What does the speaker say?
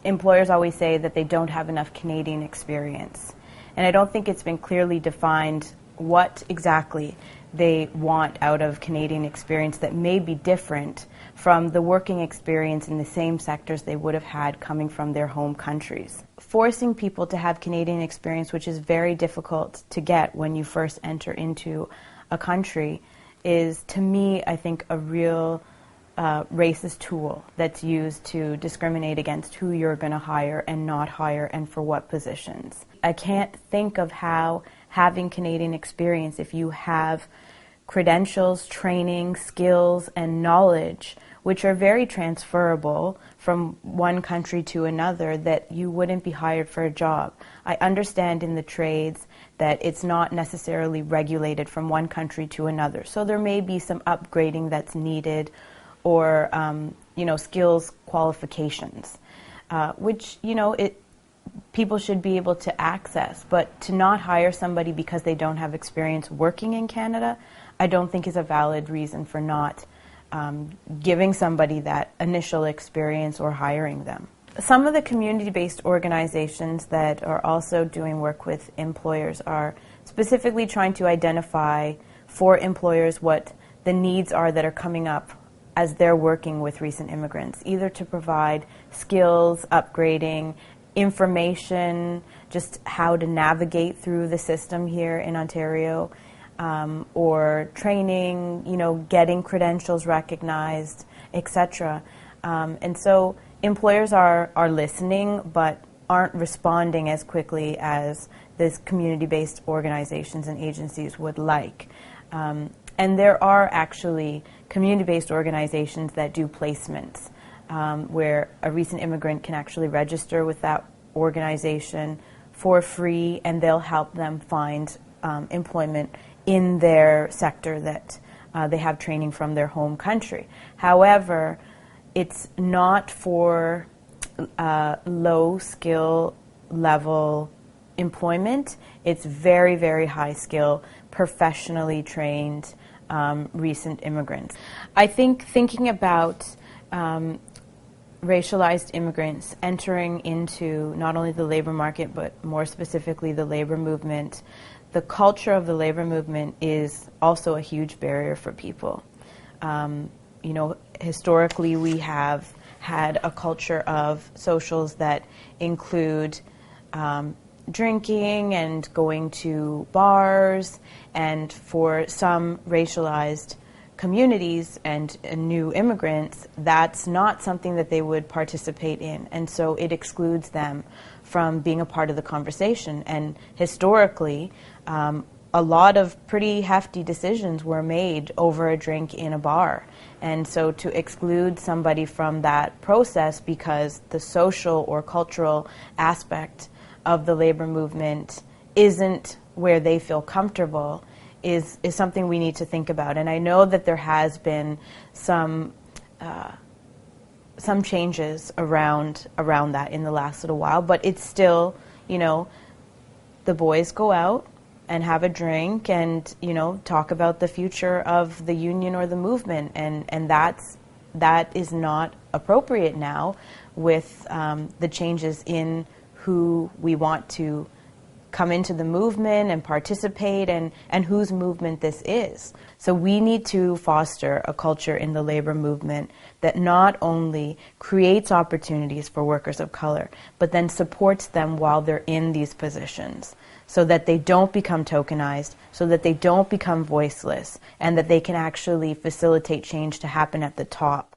employers always say that they don't have enough Canadian experience. And I don't think it's been clearly defined what exactly they want out of Canadian experience that may be different from the working experience in the same sectors they would have had coming from their home countries. Forcing people to have Canadian experience, which is very difficult to get when you first enter into a country, is, to me, I think, a real racist tool that's used to discriminate against who you're going to hire and not hire and for what positions. I can't think of how having Canadian experience, if you have credentials, training, skills, and knowledge, which are very transferable from one country to another, that you wouldn't be hired for a job. I understand in the trades that it's not necessarily regulated from one country to another, so there may be some upgrading that's needed, or skills qualifications, which people should be able to access. But to not hire somebody because they don't have experience working in Canada, I don't think is a valid reason for not giving somebody that initial experience or hiring them. Some of the community-based organizations that are also doing work with employers are specifically trying to identify for employers what the needs are that are coming up as they're working with recent immigrants, either to provide skills, upgrading, information, just how to navigate through the system here in Ontario, or training, getting credentials recognized, etc. And so employers are listening, but aren't responding as quickly as these community-based organizations and agencies would like. And there are actually community-based organizations that do placements, where a recent immigrant can actually register with that organization for free, and they'll help them find employment in their sector that they have training from their home country. However, it's not for low skill level employment. It's very, very high skill, professionally trained recent immigrants. I think thinking about racialized immigrants entering into not only the labor market, but more specifically the labor movement, the culture of the labor movement is also a huge barrier for people. Historically we have had a culture of socials that include drinking and going to bars, and for some racialized communities and new immigrants, that's not something that they would participate in, and so it excludes them from being a part of the conversation. And historically, a lot of pretty hefty decisions were made over a drink in a bar. And so to exclude somebody from that process because the social or cultural aspect of the labor movement isn't where they feel comfortable is something we need to think about. And I know that there has been some changes around that in the last little while, but it's still, the boys go out and have a drink and, talk about the future of the union or the movement, and that is not appropriate now with the changes in who we want to come into the movement and participate, and whose movement this is. So we need to foster a culture in the labor movement that not only creates opportunities for workers of color, but then supports them while they're in these positions, so that they don't become tokenized, so that they don't become voiceless, and that they can actually facilitate change to happen at the top.